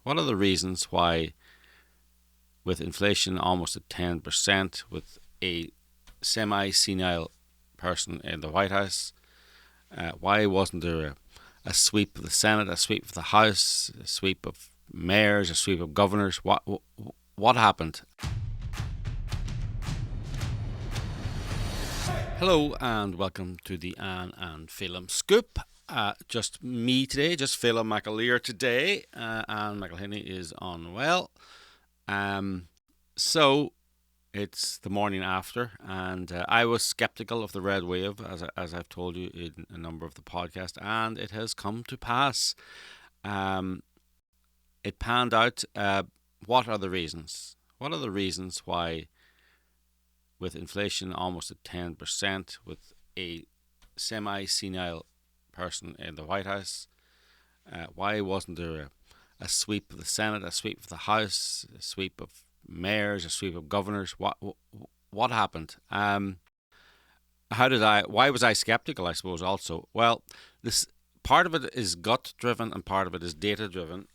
What are the reasons why, with inflation almost at 10%, with a semi-senile person in the White House, why wasn't there a sweep of the Senate, a sweep of the House, a sweep of mayors, a sweep of governors? What happened? Hello and welcome to the Anne and Phelim Scoop. Just me today, just Phelim McAleer today. Anne McElhinney is unwell. So it's the morning after, and I was skeptical of the red wave, as I've told you in a number of the podcasts, and it has come to pass. It panned out. What are the reasons? What are the reasons why, with inflation almost at 10%, with a semi-senile person in the White House, why wasn't there a sweep of the Senate, a sweep of the House, a sweep of mayors, a sweep of governors? What happened? Why was I skeptical? I suppose also. Well, this part of it is gut driven and part of it is data driven.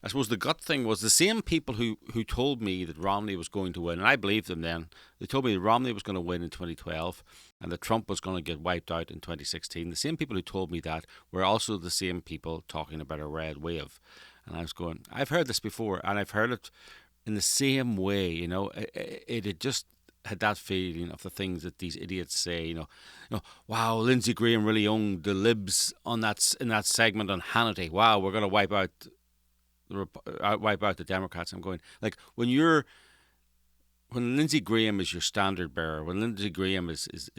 I suppose the gut thing was the same people who told me that Romney was going to win, and I believed them then. They told me that Romney was going to win in 2012 and that Trump was going to get wiped out in 2016. The same people who told me that were also the same people talking about a red wave. And I was going, I've heard this before, and I've heard it in the same way. It had just had that feeling of the things that these idiots say. Wow, Lindsey Graham really owned the libs on in that segment on Hannity. Wow, we're going to wipe out the Democrats. I'm going, like, when Lindsey Graham is your standard bearer, when Lindsey Graham is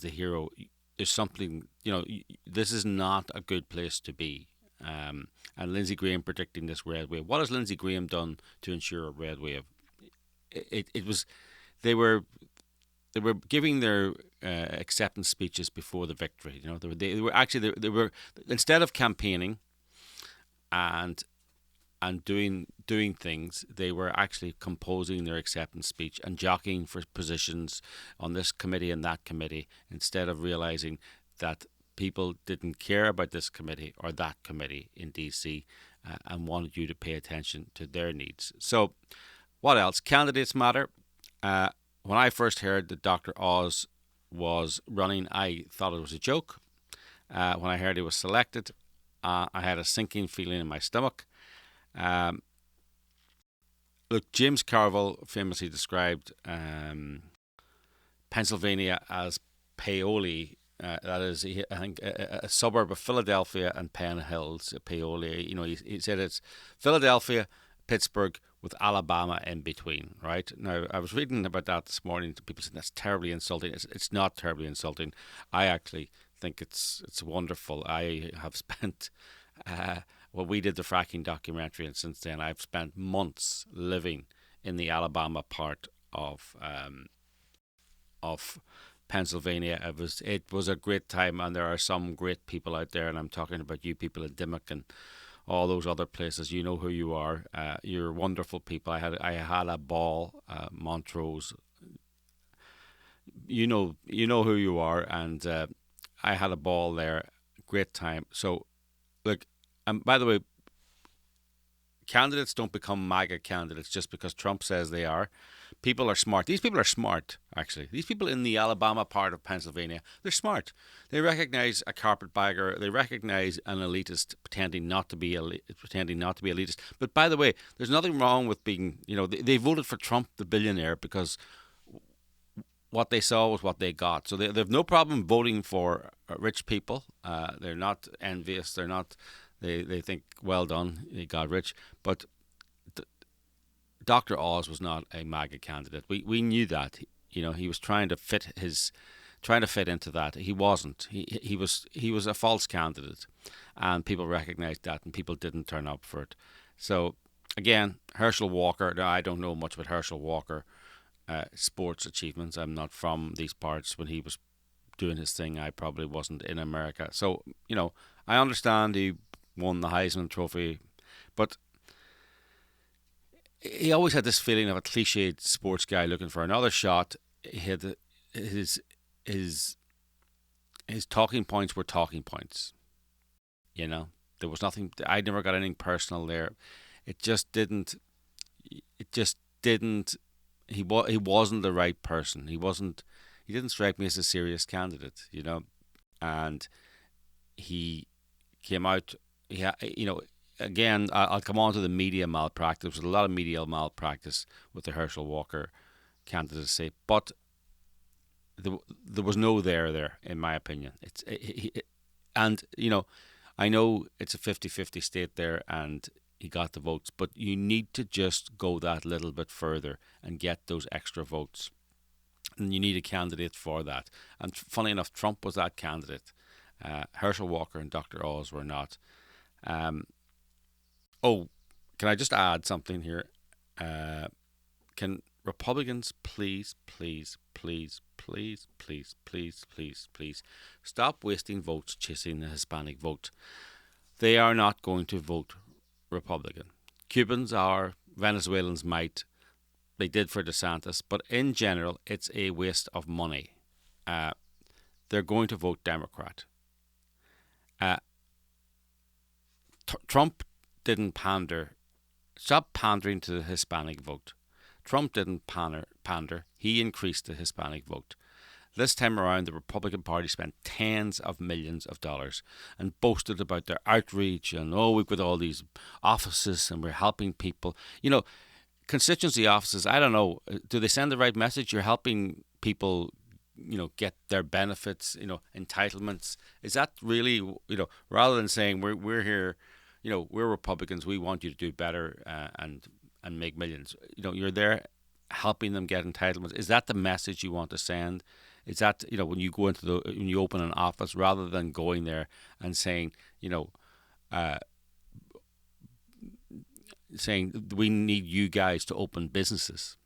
the hero, there's something, this is not a good place to be. And Lindsey Graham predicting this red wave. What has Lindsey Graham done to ensure a red wave? It was they were giving their acceptance speeches before the victory. They were actually they were instead of campaigning and doing things, they were actually composing their acceptance speech and jockeying for positions on this committee and that committee, instead of realizing that people didn't care about this committee or that committee in DC, and wanted you to pay attention to their needs. So, what else? Candidates matter. When I first heard that Dr. Oz was running, I thought it was a joke. When I heard he was selected, I had a sinking feeling in my stomach. Look, James Carville famously described Pennsylvania as Paoli. That is, I think, a suburb of Philadelphia and Penn Hills. Paoli. He said it's Philadelphia, Pittsburgh, with Alabama in between. Right now, I was reading about that this morning. People saying that's terribly insulting. It's not terribly insulting. I actually think it's wonderful. I have spent. Well, we did the fracking documentary, and since then I've spent months living in the Alabama part of Pennsylvania. It was a great time, and there are some great people out there, and I'm talking about you people in Dimmock and all those other places. You know who you are. You're wonderful people. I had a ball. Montrose. You know who you are, and I had a ball there. Great time. So, look. By the way, candidates don't become MAGA candidates just because Trump says they are. People are smart. These people are smart, actually. These people in the Alabama part of Pennsylvania, they're smart. They recognize a carpetbagger. They recognize an elitist pretending not to be elitist. But by the way, there's nothing wrong with being. They voted for Trump, the billionaire, because what they saw was what they got. So they have no problem voting for rich people. They're not envious. They're not. They think, well done, he got rich. But Dr. Oz was not a MAGA candidate. We knew that. He was trying to fit into that. He wasn't. He was a false candidate, and people recognized that, and people didn't turn up for it. So again, Herschel Walker. Now, I don't know much about Herschel Walker sports achievements. I'm not from these parts. When he was doing his thing, I probably wasn't in America. So I understand he won the Heisman Trophy, but he always had this feeling of a cliched sports guy looking for another shot. He had his talking points were talking points. There was nothing. I never got anything personal there. it just didn't. It just didn't. He wasn't the right person. He wasn't. He didn't strike me as a serious candidate, and he came out. Again, I'll come on to the media malpractice. There was a lot of media malpractice with the Herschel Walker candidacy, but there was no there, in my opinion. And I know it's a 50-50 state there, and he got the votes, but you need to just go that little bit further and get those extra votes. And you need a candidate for that. And funny enough, Trump was that candidate. Herschel Walker and Dr. Oz were not. Um, oh, can I just add something here? Can Republicans please, please, please, please, please, please, please, please stop wasting votes chasing the Hispanic vote? They are not going to vote Republican. Cubans are, Venezuelans might. They did for DeSantis, but in general, it's a waste of money. They're going to vote Democrat. Trump didn't pander. Stop pandering to the Hispanic vote. Trump didn't pander. He increased the Hispanic vote. This time around, the Republican Party spent tens of millions of dollars and boasted about their outreach and, we've got all these offices and we're helping people. Constituency offices, I don't know, do they send the right message? You're helping people, get their benefits, entitlements. Is that really, rather than saying we're here, we're Republicans, we want you to do better and make millions. You're there helping them get entitlements. Is that the message you want to send? Is that, when you go when you open an office, rather than going there and saying, saying we need you guys to open businesses,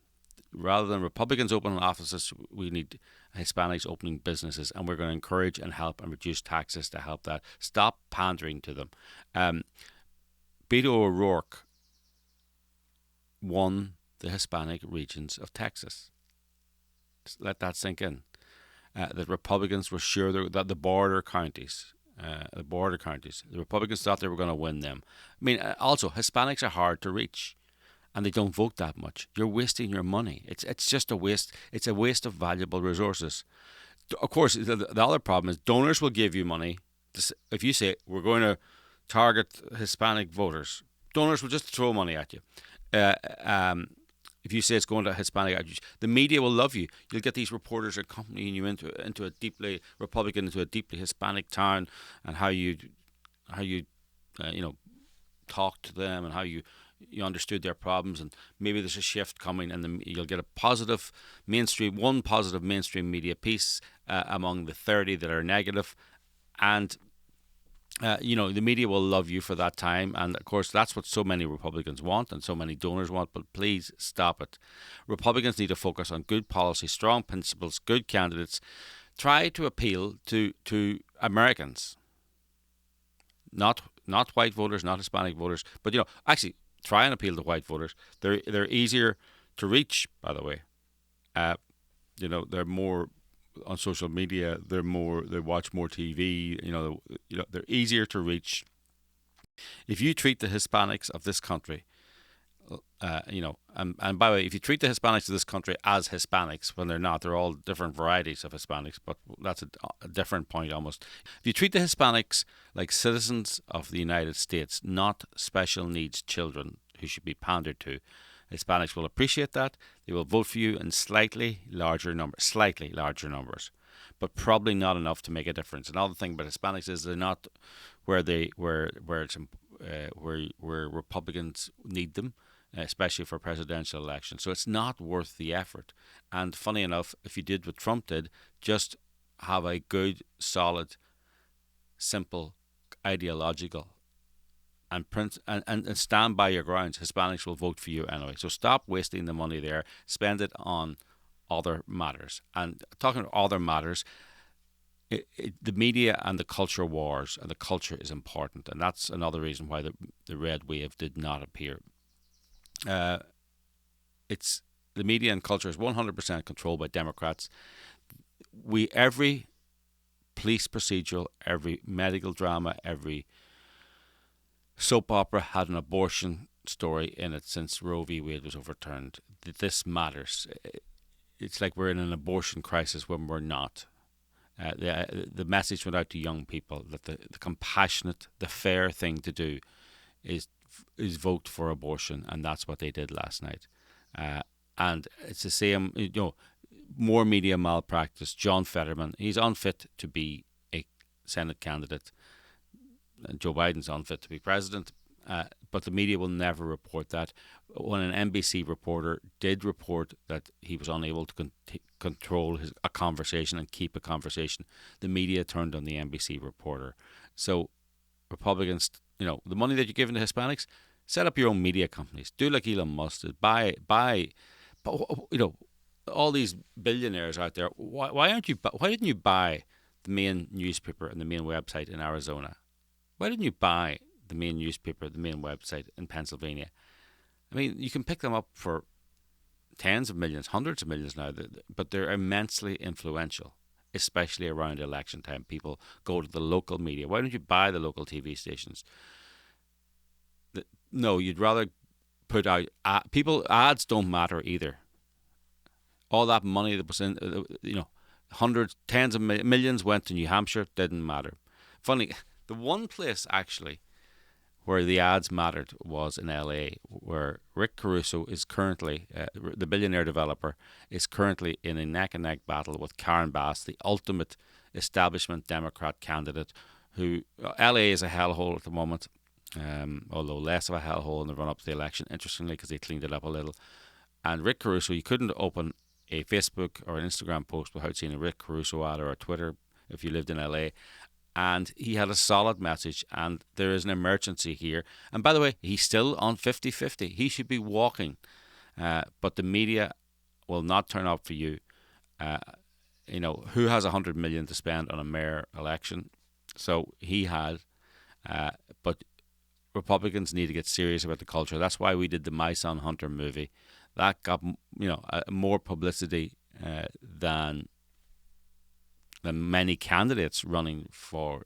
rather than Republicans opening offices, we need Hispanics opening businesses, and we're going to encourage and help and reduce taxes to help that. Stop pandering to them. Beto O'Rourke won the Hispanic regions of Texas. Let that sink in. That Republicans were sure that the border counties, the Republicans thought they were going to win them. I mean, also, Hispanics are hard to reach, and they don't vote that much. You're wasting your money. It's just a waste. It's a waste of valuable resources. Of course, the other problem is donors will give you money. If you say, we're going to target Hispanic voters, donors will just throw money at you. If you say it's going to Hispanic, the media will love you. You'll get these reporters accompanying you into a deeply Republican, into a deeply Hispanic town, and how you talk to them and how you understood their problems, and maybe there's a shift coming, and you'll get one positive mainstream media piece among the 30 that are negative, and the media will love you for that time. And of course, that's what so many Republicans want and so many donors want, but please stop it. Republicans need to focus on good policy, strong principles, good candidates. Try to appeal to Americans, not white voters, not Hispanic voters, but actually try and appeal to white voters. They're easier to reach, by the way. They're more on social media. They watch more TV. They're easier to reach. If you treat the Hispanics of this country, and by the way, if you treat the Hispanics of this country as Hispanics, when they're not, they're all different varieties of Hispanics, but that's a different point almost. If you treat the Hispanics like citizens of the United States, not special needs children who should be pandered to, Hispanics will appreciate that. They will vote for you in slightly larger numbers, but probably not enough to make a difference. Another thing about Hispanics is they're not where Republicans need them, especially for presidential elections. So it's not worth the effort. And funny enough, if you did what Trump did, just have a good, solid, simple, ideological and stand by your grounds, Hispanics will vote for you anyway. So stop wasting the money there. Spend it on other matters. And talking about other matters, the media and the culture wars, and the culture is important. And that's another reason why the red wave did not appear. It's the media and culture is 100% controlled by Democrats. Every police procedural, every medical drama, every soap opera had an abortion story in it since Roe v. Wade was overturned. That this matters. It's like we're in an abortion crisis when we're not. The message went out to young people that the compassionate, the fair thing to do is vote for abortion, and that's what they did last night. And it's the same, more media malpractice. John Fetterman, he's unfit to be a Senate candidate. And Joe Biden's unfit to be president. But the media will never report that. When an NBC reporter did report that he was unable to control a conversation and keep a conversation, the media turned on the NBC reporter. So Republicans, the money that you're giving to Hispanics, set up your own media companies. Do like Elon Musk did. Buy, all these billionaires out there. Why didn't you buy the main newspaper and the main website in Arizona? Why didn't you buy the main newspaper, the main website in Pennsylvania? I mean, you can pick them up for tens of millions, hundreds of millions now, but they're immensely influential, especially around election time. People go to the local media. Why don't you buy the local TV stations? No, you'd rather put out ads don't matter either. All that money that was in, hundreds, tens of millions went to New Hampshire, didn't matter. Funny, the one place actually where the ads mattered was in LA, where Rick Caruso is currently, the billionaire developer, is currently in a neck-and-neck battle with Karen Bass, the ultimate establishment Democrat candidate, who, LA is a hellhole at the moment, although less of a hellhole in the run-up to the election, interestingly, because they cleaned it up a little. And Rick Caruso, you couldn't open a Facebook or an Instagram post without seeing a Rick Caruso ad or a Twitter if you lived in LA. And he had a solid message, and there is an emergency here. And by the way, he's still on 50-50. He should be walking. But the media will not turn up for you. Who has $100 million to spend on a mayor election? So he had. But Republicans need to get serious about the culture. That's why we did the My Son Hunter movie. That got more publicity than many candidates running for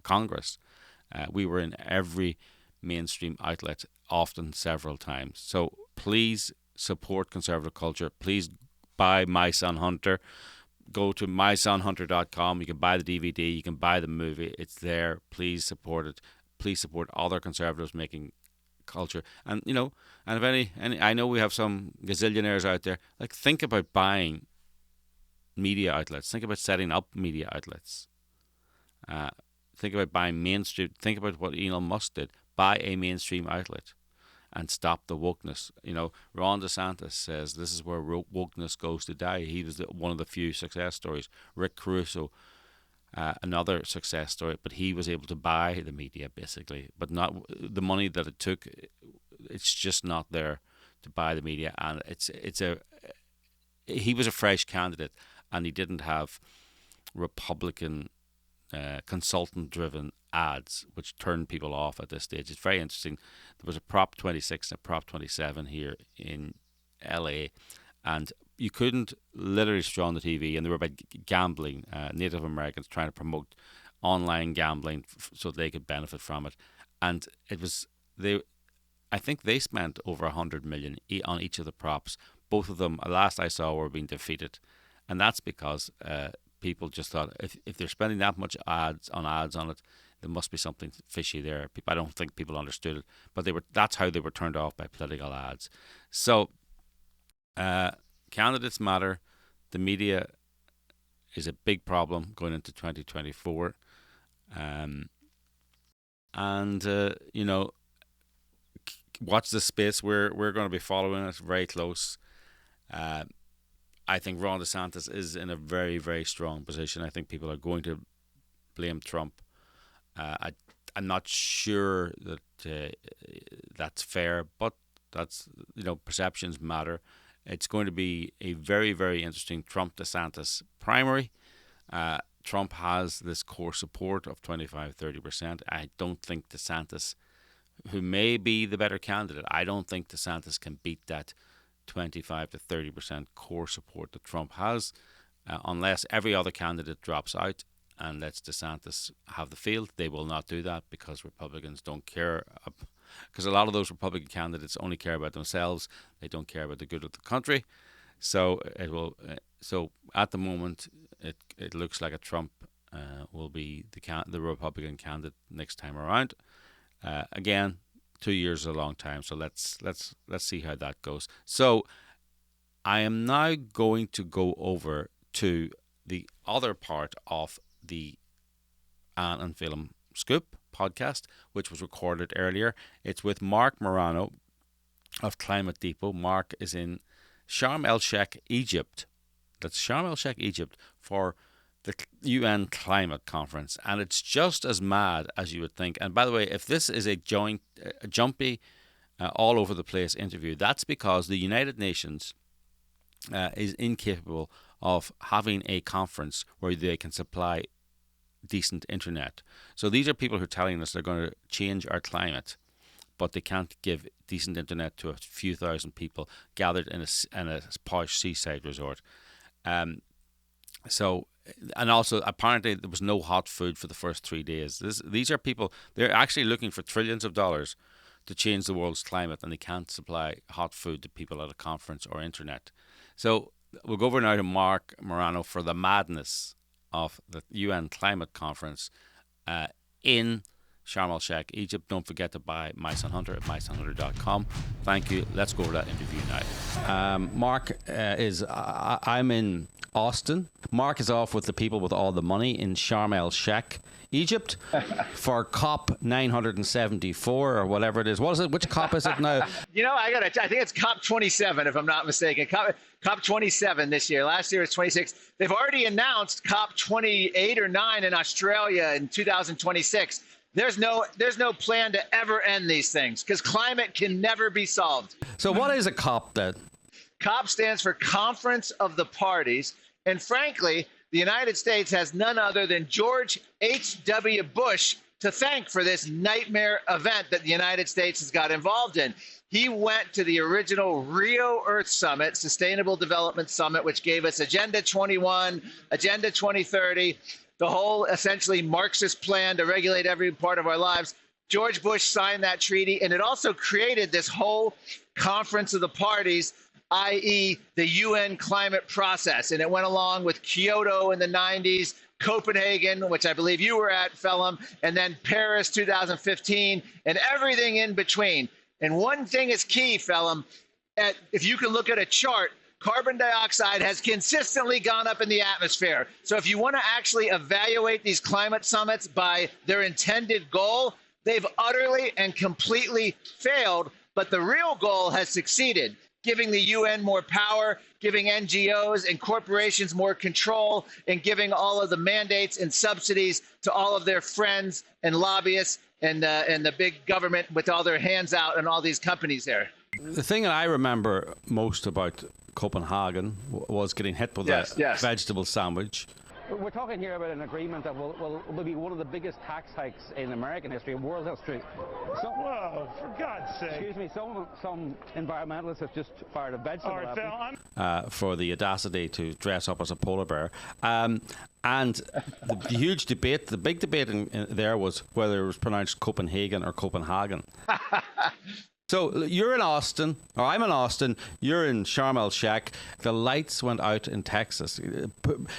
Congress. We were in every mainstream outlet, often several times. So please support conservative culture. Please buy My Son Hunter. Go to mysonhunter.com. You can buy the DVD. You can buy the movie. It's there. Please support it. Please support other conservatives making culture. And and if any, I know we have some gazillionaires out there. Like, think about buying media outlets. Think about setting up media outlets. Think about buying mainstream. Think about what Elon Musk did. Buy a mainstream outlet and stop the wokeness. Ron DeSantis says this is where wokeness goes to die. He was one of the few success stories. Rick Caruso, another success story, but he was able to buy the media basically, but not the money that it took. It's just not there to buy the media, and he was a fresh candidate, and he didn't have Republican consultant-driven ads, which turned people off at this stage. It's very interesting. There was a Prop 26 and a Prop 27 here in LA, and you couldn't literally switch on the TV, and they were about gambling, Native Americans trying to promote online gambling so they could benefit from it. And I think they spent over $100 million on each of the props. Both of them, last I saw, were being defeated. And that's because people just thought if they're spending that much ads on it, there must be something fishy there. I don't think people understood it, but that's how they were turned off by political ads. So candidates matter. The media is a big problem going into 2024. Watch this space. We're going to be following it very close. I think Ron DeSantis is in a very, very strong position. I think people are going to blame Trump. I'm not sure that that's fair, but that's perceptions matter. It's going to be a very, very interesting Trump-DeSantis primary. Trump has this core support of 25-30%. I don't think DeSantis, who may be the better candidate, I don't think DeSantis can beat that 25 to 30% core support that Trump has, unless every other candidate drops out and lets DeSantis have the field. They will not do that because Republicans don't care because a lot of those Republican candidates only care about themselves. They don't care about the good of the country. So it will. So at the moment, it looks like a Trump will be the Republican candidate next time around. Again, 2 years is a long time, so let's see how that goes. So I am now going to go over to the other part of the Anne and Phelim Scoop podcast, which was recorded earlier. It's with Marc Morano of Climate Depot. Marc is in Sharm el Sheikh, Egypt. That's Sharm el Sheikh, Egypt, for the UN Climate Conference, and it's just as mad as you would think. And by the way, if this is a jumpy, all over the place interview, that's because the United Nations is incapable of having a conference where they can supply decent internet. So these are people who are telling us they're going to change our climate, but they can't give decent internet to a few thousand people gathered in a posh seaside resort. And also, apparently, there was no hot food for the first 3 days. These are people, they're actually looking for trillions of dollars to change the world's climate, and they can't supply hot food to people at a conference or internet. So we'll go over now to Marc Morano for the madness of the UN Climate Conference in Sharm el Sheikh, Egypt. Don't forget to buy My Son Hunter at mysonhunter.com. Thank you. Let's go over that interview now. Marc I'm in Austin. Marc is off with the people with all the money in Sharm el Sheikh, Egypt, for COP 974 or whatever it is. What is it? Which COP is it now? I think it's COP 27, if I'm not mistaken. COP 27 this year. Last year was 26. They've already announced COP 28 or 9 in Australia in 2026. There's no plan to ever end these things because climate can never be solved. So what is a COP then? COP stands for Conference of the Parties. And frankly, the United States has none other than George H.W. Bush to thank for this nightmare event that the United States has got involved in. He went to the original Rio Earth Summit, Sustainable Development Summit, which gave us Agenda 21, Agenda 2030, the whole essentially Marxist plan to regulate every part of our lives. George Bush signed that treaty, and it also created this whole Conference of the Parties, i.e. the UN climate process. And it went along with Kyoto in the 90s, Copenhagen, which I believe you were at, Phelim, and then Paris 2015, and everything in between. And one thing is key, Phelim, if you can look at a chart, carbon dioxide has consistently gone up in the atmosphere. So if you want to actually evaluate these climate summits by their intended goal, they've utterly and completely failed. But the real goal has succeeded, giving the UN more power, giving NGOs and corporations more control, and giving all of the mandates and subsidies to all of their friends and lobbyists and the big government with all their hands out and all these companies there. The thing that I remember most about Copenhagen was getting hit with a vegetable sandwich. We're talking here about an agreement that will be one of the biggest tax hikes in American history, world history. Whoa, for God's sake. Excuse me, some environmentalists have just fired a vegetable at me. For the audacity to dress up as a polar bear. And the huge debate, the big debate in there was whether it was pronounced Copenhagen or Copenhagen. So you're in Austin, or I'm in Austin, you're in Sharm el Sheikh. The lights went out in Texas.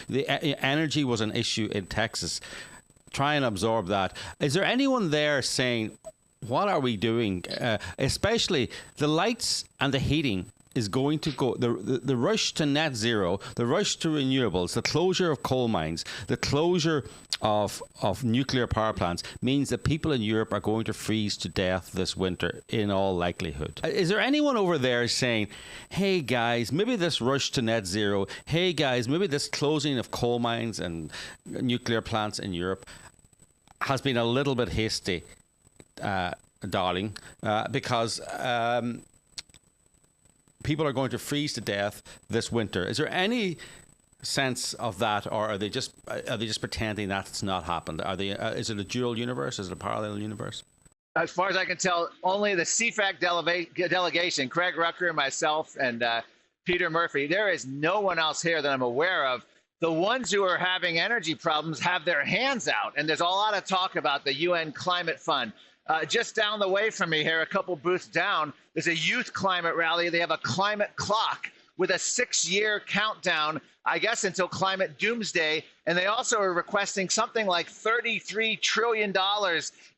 The energy was an issue in Texas. Try and absorb that. Is there anyone there saying, what are we doing? Especially the lights and the heating is going to go, the rush to net zero, the rush to renewables, the closure of coal mines, the closure of nuclear power plants means that people in Europe are going to freeze to death this winter in all likelihood. Is there anyone over there saying, hey guys, maybe this rush to net zero, hey guys, maybe this closing of coal mines and nuclear plants in Europe has been a little bit hasty, darling, because people are going to freeze to death this winter. Is there any sense of that, or are they just pretending that's not happened? Are they? Is it a dual universe? Is it a parallel universe? As far as I can tell, only the CFAC delegation, Craig Rucker, myself, and Peter Murphy. There is no one else here that I'm aware of. The ones who are having energy problems have their hands out, and there's a lot of talk about the UN Climate Fund. Just down the way from me here, a couple booths down, there's a youth climate rally. They have a climate clock with a 6-year countdown, I guess, until climate doomsday. And they also are requesting something like $33 trillion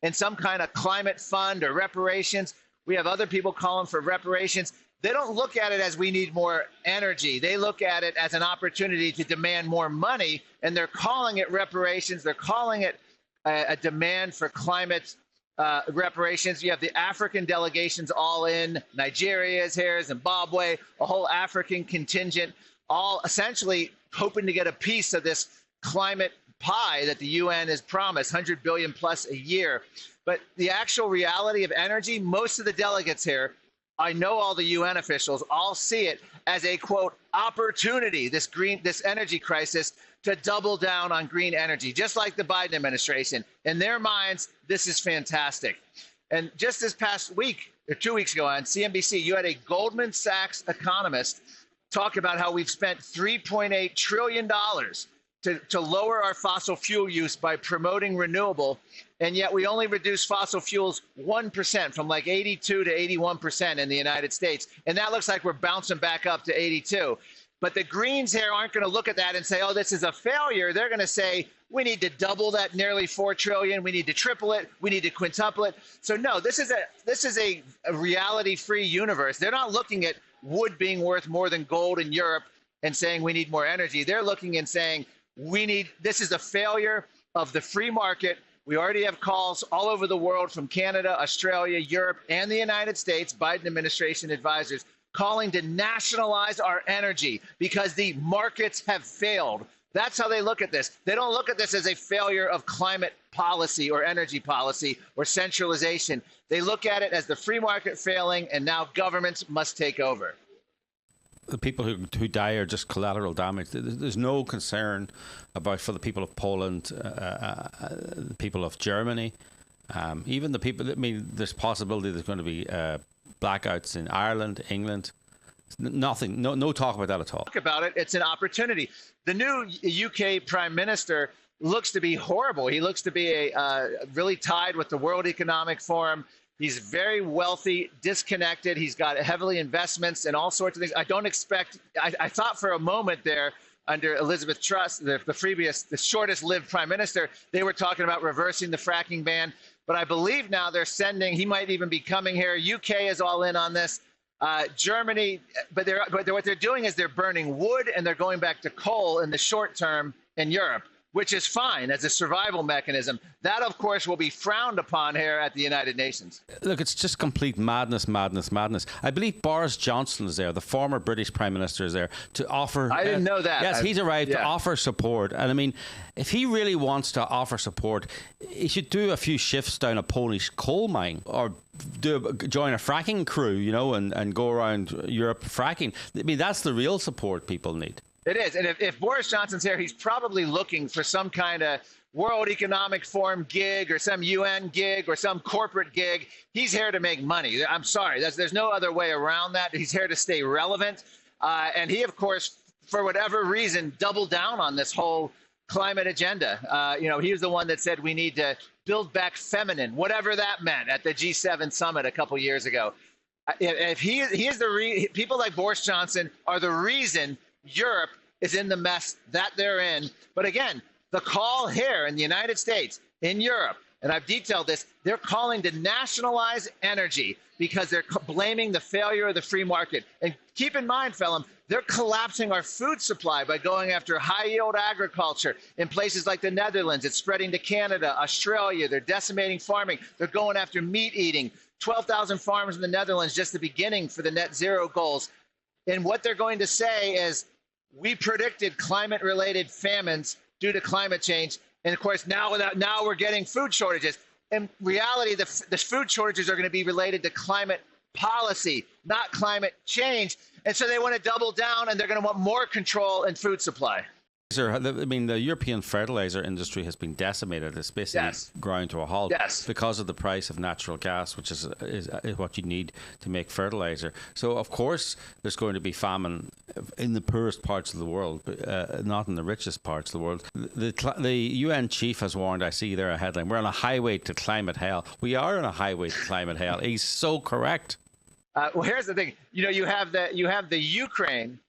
in some kind of climate fund or reparations. We have other people calling for reparations. They don't look at it as we need more energy. They look at it as an opportunity to demand more money, and they're calling it reparations. They're calling it a demand for climate reparations. You have the African delegations all in. Nigeria is here, Zimbabwe, a whole African contingent, all essentially hoping to get a piece of this climate pie that the UN has promised, 100 billion plus a year. But the actual reality of energy, most of the delegates here, I know all the UN officials, all see it as a, quote, opportunity, this energy crisis, to double down on green energy, just like the Biden administration. In their minds, this is fantastic. And just this past week, or 2 weeks ago on CNBC, you had a Goldman Sachs economist talk about how we've spent $3.8 trillion to lower our fossil fuel use by promoting renewable, and yet we only reduce fossil fuels 1%, from like 82 to 81% in the United States. And that looks like we're bouncing back up to 82. But the Greens here aren't going to look at that and say, oh, this is a failure. They're going to say, we need to double that nearly $4 trillion. We need to triple it. We need to quintuple it. So no, this is a reality-free universe. They're not looking at wood being worth more than gold in Europe and saying we need more energy. They're looking and saying this is a failure of the free market. We already have calls all over the world from Canada, Australia, Europe, and the United States, Biden administration advisors, calling to nationalize our energy because the markets have failed. That's how they look at this. They don't look at this as a failure of climate policy or energy policy or centralization. They look at it as the free market failing, and now governments must take over. The people who die are just collateral damage. There's no concern for the people of Poland, the people of Germany, even the people. I mean, there's possibility there's going to be blackouts in Ireland, England. Nothing. No talk about that at all. Talk about it. It's an opportunity. The new UK Prime Minister looks to be horrible. He looks to be really tied with the World Economic Forum. He's very wealthy, disconnected. He's got heavily investments and all sorts of things. I don't expect. I thought for a moment there, under Elizabeth Truss, the shortest-lived prime minister, they were talking about reversing the fracking ban. But I believe now they're sending. He might even be coming here. UK is all in on this. Germany, but what they're doing is they're burning wood and they're going back to coal in the short term in Europe, which is fine as a survival mechanism. That, of course, will be frowned upon here at the United Nations. Look, it's just complete madness. I believe Boris Johnson is there, the former British Prime Minister is there, to offer... I didn't know that. Yes, he's arrived to offer support. And I mean, if he really wants to offer support, he should do a few shifts down a Polish coal mine or join a fracking crew, and go around Europe fracking. I mean, that's the real support people need. It is. And if Boris Johnson's here, he's probably looking for some kind of World Economic Forum gig or some UN gig or some corporate gig. He's here to make money. I'm sorry. There's no other way around that. He's here to stay relevant. And he, of course, for whatever reason, doubled down on this whole climate agenda. He was the one that said we need to build back feminine, whatever that meant, at the G7 summit a couple years ago. If he is people like Boris Johnson are the reason Europe is in the mess that they're in. But again, the call here in the United States, in Europe, and I've detailed this, they're calling to nationalize energy because they're blaming the failure of the free market. And keep in mind, Phelim, they're collapsing our food supply by going after high-yield agriculture in places like the Netherlands. It's spreading to Canada, Australia. They're decimating farming. They're going after meat eating. 12,000 farms in the Netherlands, just the beginning for the net zero goals. And what they're going to say is, we predicted climate-related famines due to climate change. And, of course, now we're getting food shortages. In reality, the food shortages are going to be related to climate policy, not climate change. And so they want to double down, and they're going to want more control in food supply. I mean, the European fertilizer industry has been decimated. It's basically ground to a halt because of the price of natural gas, which is what you need to make fertilizer. So, of course, there's going to be famine in the poorest parts of the world, not in the richest parts of the world. The UN chief has warned, I see there a headline, we're on a highway to climate hell. We are on a highway to climate hell. He's so correct. Well, here's the thing. You have the Ukraine,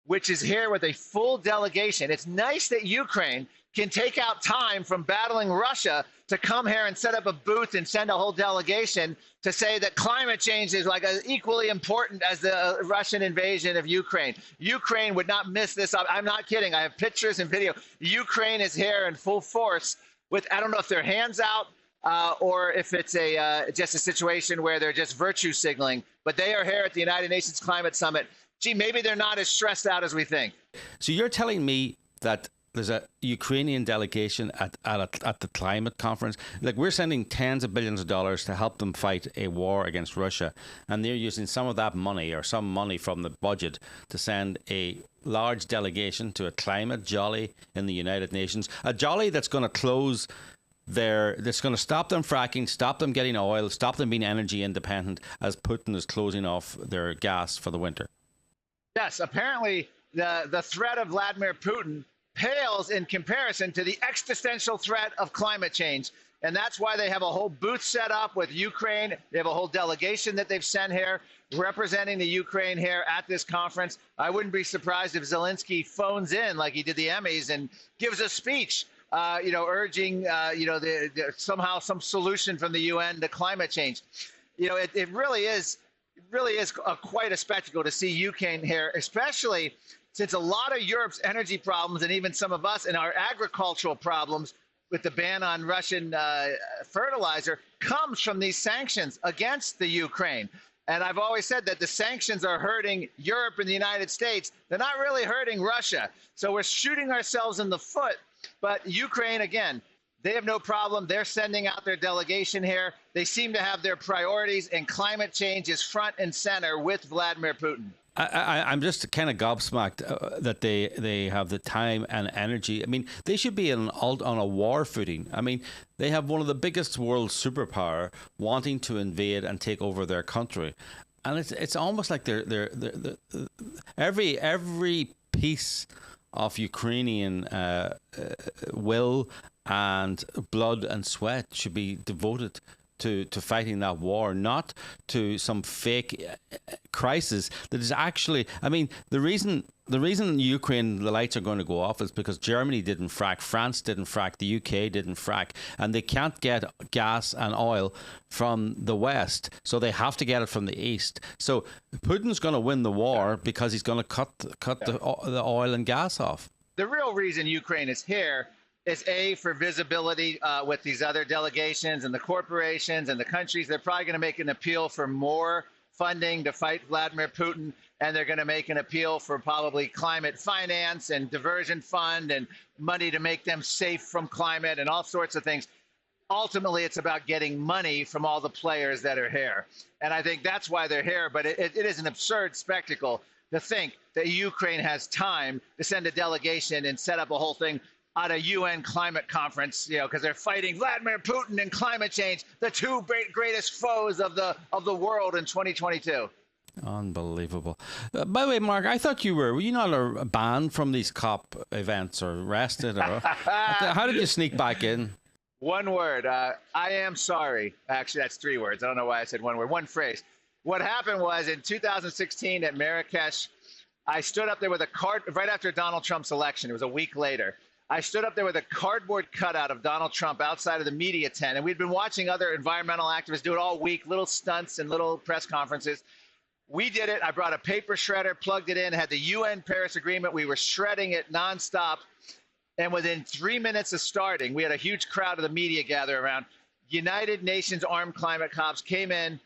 which is here with a full delegation. It's nice that Ukraine can take out time from battling Russia to come here and set up a booth and send a whole delegation to say that climate change is like equally important as the Russian invasion of Ukraine. Ukraine would not miss this. I'm not kidding. I have pictures and video. Ukraine is here in full force with, I don't know if they're hands out or if it's just a situation where they're just virtue signaling, but they are here at the United Nations Climate Summit. Gee, maybe they're not as stressed out as we think. So you're telling me that there's a Ukrainian delegation at the climate conference? Like, we're sending tens of billions of dollars to help them fight a war against Russia, and they're using some of that money or some money from the budget to send a large delegation to a climate jolly in the United Nations, a jolly that's going to close that's going to stop them fracking, stop them getting oil, stop them being energy independent as Putin is closing off their gas for the winter. Yes, apparently the threat of Vladimir Putin pales in comparison to the existential threat of climate change. And that's why they have a whole booth set up with Ukraine. They have a whole delegation that they've sent here representing the Ukraine here at this conference. I wouldn't be surprised if Zelensky phones in like he did the Emmys and gives a speech, urging, somehow some solution from the UN to climate change. It really is quite a spectacle to see Ukraine here, especially since a lot of Europe's energy problems and even some of us in our agricultural problems with the ban on Russian fertilizer comes from these sanctions against the Ukraine. And I've always said that the sanctions are hurting Europe and the United States. They're not really hurting Russia. So we're shooting ourselves in the foot. But Ukraine, again, they have no problem. They're sending out their delegation here. They seem to have their priorities, and climate change is front and center with Vladimir Putin. I'm just kind of gobsmacked that they have the time and energy. I mean, they should be on a war footing. I mean, they have one of the biggest world superpower wanting to invade and take over their country, and it's almost like they're every piece of Ukrainian will and blood and sweat should be devoted to fighting that war, not to some fake crisis that is actually, I mean, the reason Ukraine, the lights are going to go off is because Germany didn't frack, France didn't frack, the UK didn't frack, and they can't get gas and oil from the West, so they have to get it from the East. So Putin's going to win the war because he's going to cut the oil and gas off. The real reason Ukraine is here is for visibility with these other delegations and the corporations and the countries. They're probably going to make an appeal for more funding to fight Vladimir Putin, and they're going to make an appeal for probably climate finance and diversion fund and money to make them safe from climate and all sorts of things. Ultimately, it's about getting money from all the players that are here. And I think that's why they're here. But it is an absurd spectacle to think that Ukraine has time to send a delegation and set up a whole thing at a UN climate conference, because they're fighting Vladimir Putin and climate change, the two greatest foes of the world in 2022. Unbelievable. By the way, Marc, I thought were you not banned from these COP events or arrested? Or how did you sneak back in? One word. I am sorry. Actually, that's 3 words. I don't know why I said one word. One phrase. What happened was in 2016 at Marrakesh, I stood up there with a card right after Donald Trump's election. It was a week later. I stood up there with a cardboard cutout of Donald Trump outside of the media tent. And we'd been watching other environmental activists do it all week, little stunts and little press conferences. We did it. I brought a paper shredder, plugged it in, had the UN Paris Agreement. We were shredding it nonstop. And within 3 minutes of starting, we had a huge crowd of the media gather around. United Nations armed climate cops came in,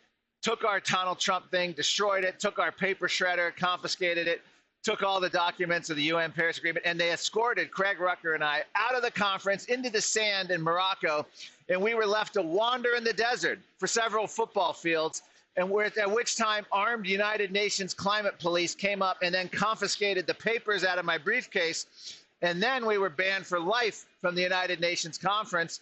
took our Donald Trump thing, destroyed it, took our paper shredder, confiscated it, took all the documents of the UN Paris Agreement, and they escorted Craig Rucker and I out of the conference into the sand in Morocco, and we were left to wander in the desert for several football fields, and at which time armed United Nations climate police came up and then confiscated the papers out of my briefcase And then we were banned for life from the United Nations conference.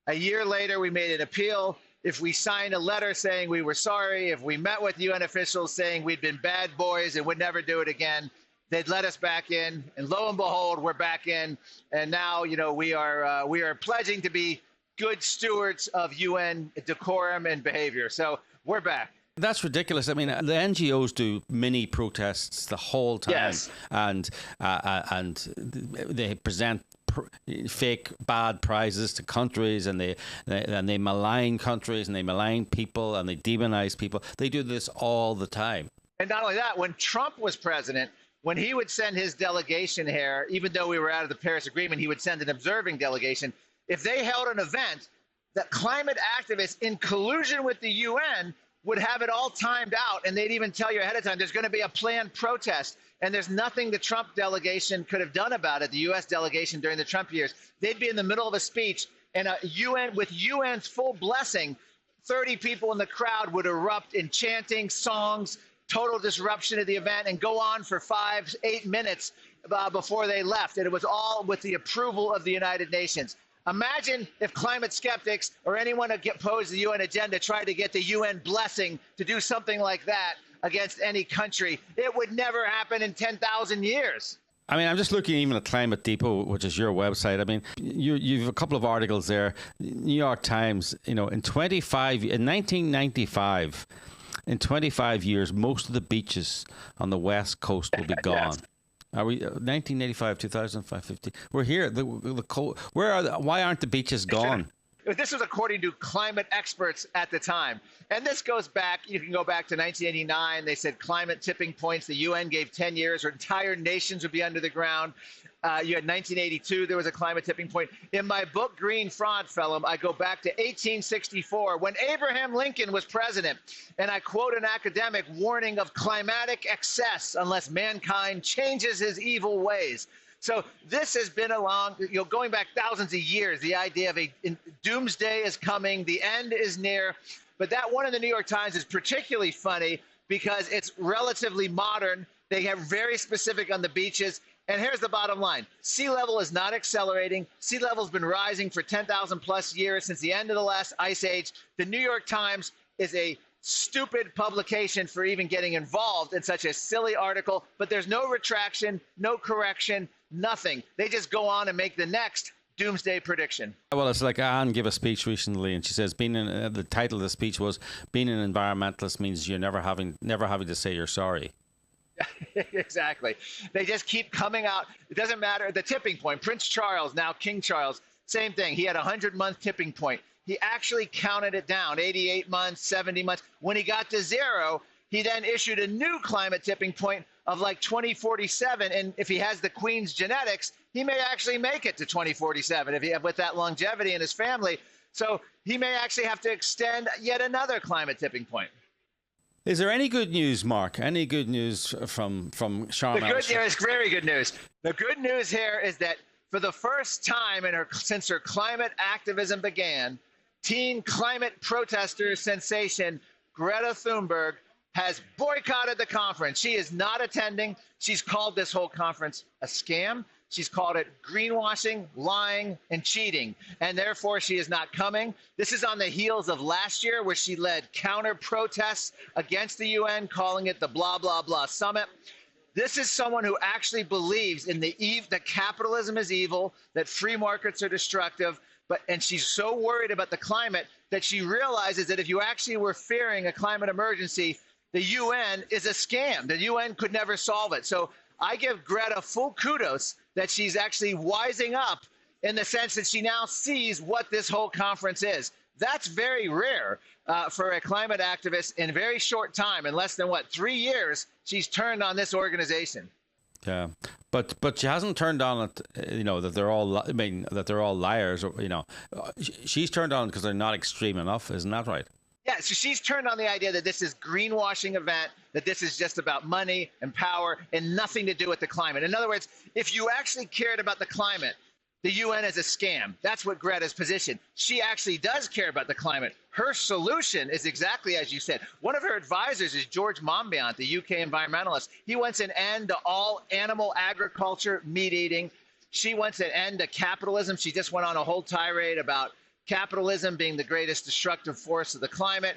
A year later, we made an appeal. If we signed a letter saying we were sorry, if we met with UN officials saying we'd been bad boys and would never do it again, they'd let us back in. And lo and behold, we're back in. And now, we are pledging to be good stewards of UN decorum and behavior. So we're back. That's ridiculous. I mean, the NGOs do mini protests the whole time, yes. and they present fake bad prizes to countries, and they malign countries, and they malign people, and they demonize people. They do this all the time. And not only that, when Trump was president, when he would send his delegation here, even though we were out of the Paris Agreement, he would send an observing delegation. If they held an event, that climate activists, in collusion with the UN, would have it all timed out, and they'd even tell you ahead of time there's going to be a planned protest, and there's nothing the Trump delegation could have done about it, the U.S. delegation during the Trump years. They'd be in the middle of a speech, and with UN's full blessing, 30 people in the crowd would erupt in chanting, songs, total disruption of the event, and go on for 5-8 minutes before they left. And it was all with the approval of the United Nations. Imagine if climate skeptics or anyone that opposed the UN agenda tried to get the UN blessing to do something like that against any country. It would never happen in 10,000 years. I mean, I'm just looking even at Climate Depot, which is your website. I mean, you've a couple of articles there. New York Times, in 1995, in 25 years, most of the beaches on the West Coast will be gone. Yes. Are we 1985, 2005, 50? We're here. Why aren't the beaches gone? This was according to climate experts at the time. And this goes back, you can go back to 1989. They said climate tipping points. The UN gave 10 years or entire nations would be under the ground. You had 1982, there was a climate tipping point. In my book, Green Fraud, Phelim, I go back to 1864 when Abraham Lincoln was president. And I quote an academic warning of climatic excess unless mankind changes his evil ways. So this has been along, going back thousands of years, the idea of doomsday is coming, the end is near. But that one in the New York Times is particularly funny because it's relatively modern. They have very specific on the beaches. And here's the bottom line. Sea level is not accelerating. Sea level has been rising for 10,000 plus years since the end of the last ice age. The New York Times is a stupid publication for even getting involved in such a silly article, but there's no retraction, no correction, nothing. They just go on and make the next doomsday prediction. Well, it's like Anne gave a speech recently, and she says the title of the speech was "Being an environmentalist means you're never having to say you're sorry." Exactly. They just keep coming out. It doesn't matter. The tipping point. Prince Charles, now King Charles, same thing. He had a 100-month tipping point. He actually counted it down, 88 months, 70 months. When he got to zero, he then issued a new climate tipping point of like 2047. And if he has the Queen's genetics, he may actually make it to 2047 with that longevity in his family. So he may actually have to extend yet another climate tipping point. Is there any good news, Marc? Any good news from Sharm? There is very good news. The good news here is that for the first time since her climate activism began, teen climate protester sensation Greta Thunberg has boycotted the conference. She is not attending. She's called this whole conference a scam. She's called it greenwashing, lying, and cheating, and therefore she is not coming. This is on the heels of last year where she led counter-protests against the UN, calling it the blah, blah, blah summit. This is someone who actually believes in that capitalism is evil, that free markets are destructive, and she's so worried about the climate that she realizes that if you actually were fearing a climate emergency, the UN is a scam. The UN could never solve it. So I give Greta full kudos that she's actually wising up in the sense that she now sees what this whole conference is. That's very rare for a climate activist in a very short time. In less than 3 years, she's turned on this organization. Yeah, but she hasn't turned on it. That they're all. That they're all liars. She's turned on because they're not extreme enough. Isn't that right? Yeah, so she's turned on the idea that this is greenwashing event, that this is just about money and power and nothing to do with the climate. In other words, if you actually cared about the climate, the UN is a scam. That's what Greta's position. She actually does care about the climate. Her solution is exactly as you said. One of her advisors is George Monbiot, the UK environmentalist. He wants an end to all animal agriculture, meat eating. She wants an end to capitalism. She just went on a whole tirade about capitalism being the greatest destructive force of the climate.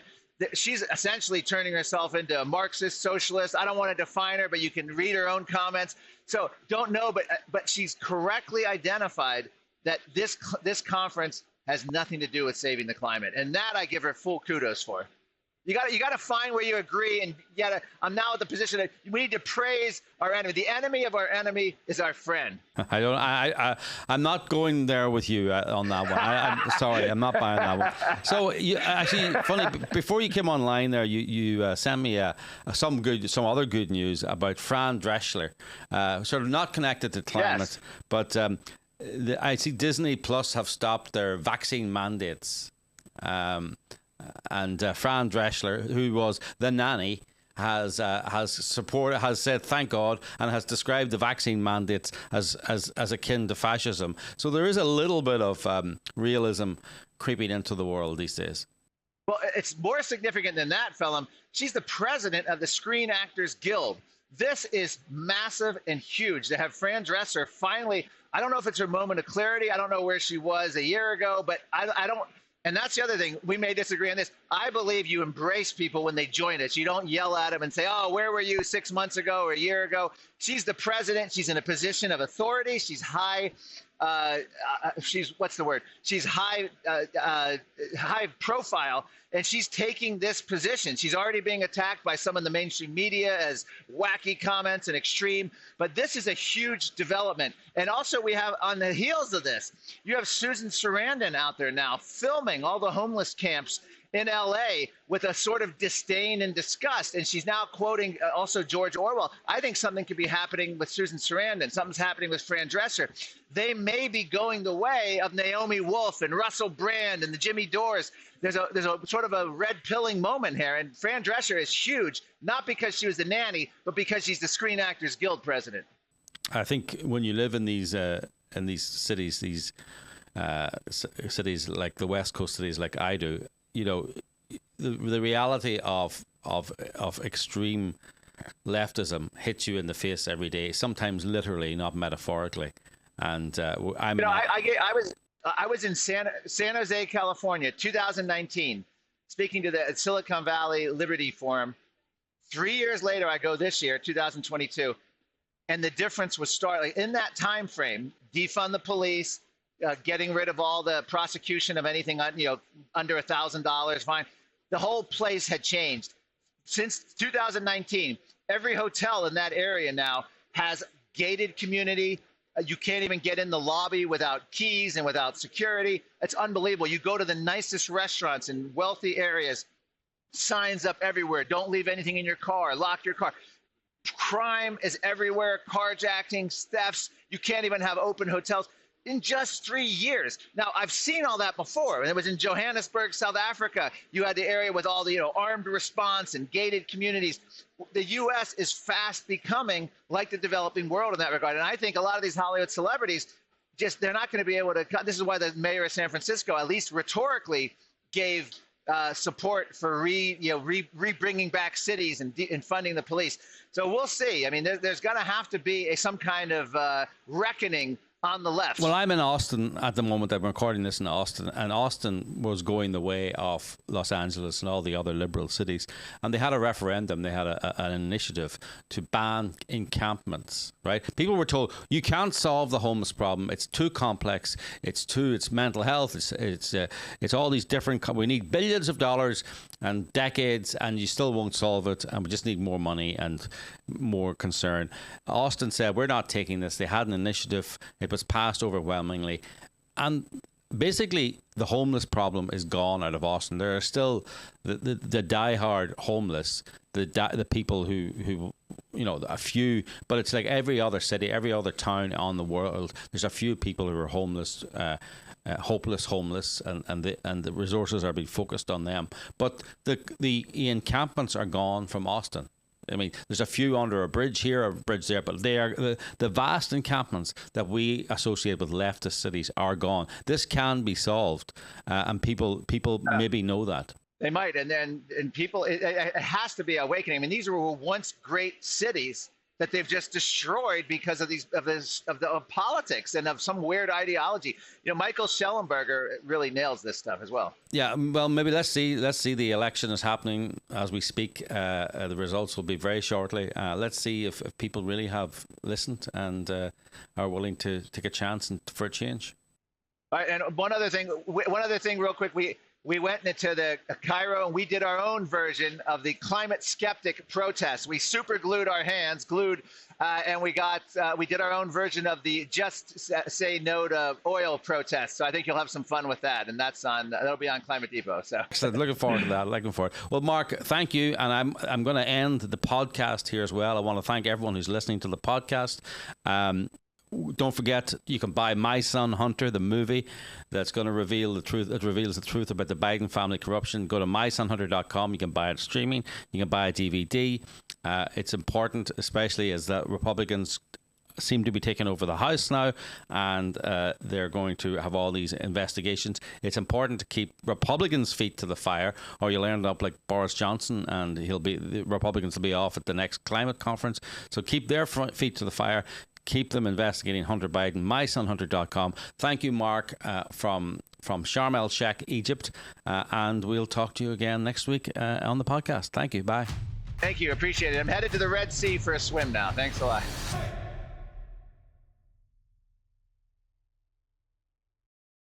She's essentially turning herself into a Marxist socialist. I don't want to define her, but you can read her own comments. So don't know, but she's correctly identified that this conference has nothing to do with saving the climate, and that I give her full kudos for. You got to find where you agree, and I'm now at the position that we need to praise our enemy. The enemy of our enemy is our friend. I'm not going there with you on that one. I'm sorry, I'm not buying that one. So actually, funny. Before you came online, there you sent me some other good news about Fran Drescher, sort of not connected to climate, yes. but I see Disney Plus have stopped their vaccine mandates. And Fran Drescher, who was the nanny, has said thank God, and has described the vaccine mandates as akin to fascism. So there is a little bit of realism creeping into the world these days. Well, it's more significant than that, Phelim. She's the president of the Screen Actors Guild. This is massive and huge to have Fran Drescher finally. I don't know if it's her moment of clarity. I don't know where she was a year ago, but I don't. And that's the other thing. We may disagree on this. I believe you embrace people when they join us. You don't yell at them and say, oh, where were you 6 months ago or a year ago? She's the president. She's in a position of authority. She's high. What's the word? She's high profile, and she's taking this position. She's already being attacked by some of the mainstream media as wacky comments and extreme, but this is a huge development. And also we have, on the heels of this, you have Susan Sarandon out there now filming all the homeless camps in LA with a sort of disdain and disgust. And she's now quoting also George Orwell. I think something could be happening with Susan Sarandon. Something's happening with Fran Drescher. They may be going the way of Naomi Wolf and Russell Brand and the Jimmy Dores. There's a sort of a red pilling moment here. And Fran Drescher is huge, not because she was the nanny, but because she's the Screen Actors Guild president. I think when you live in these cities, cities like the West Coast cities, like I do, you know, the reality of extreme leftism hits you in the face every day. Sometimes literally, not metaphorically. And I was in San Jose, California, 2019, speaking to the Silicon Valley Liberty Forum. 3 years later, I go this year, 2022, and the difference was startling. In that time frame, defund the police. Getting rid of all the prosecution of anything under $1,000 fine. The whole place had changed. Since 2019, every hotel in that area now has gated community. You can't even get in the lobby without keys and without security. It's unbelievable. You go to the nicest restaurants in wealthy areas, signs up everywhere. Don't leave anything in your car. Lock your car. Crime is everywhere. Carjacking, thefts. You can't even have open hotels. In just 3 years. Now, I've seen all that before. It was in Johannesburg, South Africa. You had the area with all the armed response and gated communities. The U.S. is fast becoming like the developing world in that regard. And I think a lot of these Hollywood celebrities, they're not going to be able to. This is why the mayor of San Francisco, at least rhetorically, gave support for re-bringing back cities and funding the police. So we'll see. I mean, there's going to have to be some kind of reckoning on the left. Well, I'm in Austin at the moment. I'm recording this in Austin, and Austin was going the way of Los Angeles and all the other liberal cities. And they had a referendum. They had an initiative to ban encampments. Right? People were told you can't solve the homeless problem. It's too complex. It's mental health. It's all these different. We need billions of dollars and decades, and you still won't solve it. And we just need more money and more concern. Austin said, we're not taking this. They had an initiative. It was passed overwhelmingly. And basically, the homeless problem is gone out of Austin. There are still the diehard homeless, the people who a few, but it's like every other city, every other town on the world. There's a few people who are homeless, hopeless homeless, and the resources are being focused on them. But the encampments are gone from Austin. I mean, there's a few under a bridge here, a bridge there, but they are the vast encampments that we associate with leftist cities are gone. This can be solved, and people maybe know that. They might, and people, it has to be awakening. I mean, these were once great cities that they've just destroyed because of of politics and of some weird ideology. Michael Schellenberger really nails this stuff as well. Yeah, well, maybe let's see the election is happening as we speak. The results will be very shortly. Let's see if people really have listened and are willing to take a chance for a change. All right, and one other thing real quick. We went into the Cairo and we did our own version of the climate skeptic protest. We super glued our hands, and we did our own version of the just say no to oil protest. So I think you'll have some fun with that, and that'll be on Climate Depot. So excellent. Looking forward to that. Looking forward. Well, Marc, thank you, and I'm going to end the podcast here as well. I want to thank everyone who's listening to the podcast. Don't forget, you can buy My Son Hunter, the movie that's going to reveal the truth. It reveals the truth about the Biden family corruption. Go to mysonhunter.com. You can buy it streaming. You can buy a DVD. It's important, especially as the Republicans seem to be taking over the House now, and they're going to have all these investigations. It's important to keep Republicans' feet to the fire, or you'll end up like Boris Johnson, and the Republicans will be off at the next climate conference. So keep their feet to the fire. Keep them investigating Hunter Biden. mysonhunter.com. Thank you, Marc, from Sharm el-Sheikh, Egypt, and we'll talk to you again next week on the podcast. Thank you. Bye. Thank you. Appreciate it. I'm headed to the Red Sea for a swim now. Thanks a lot.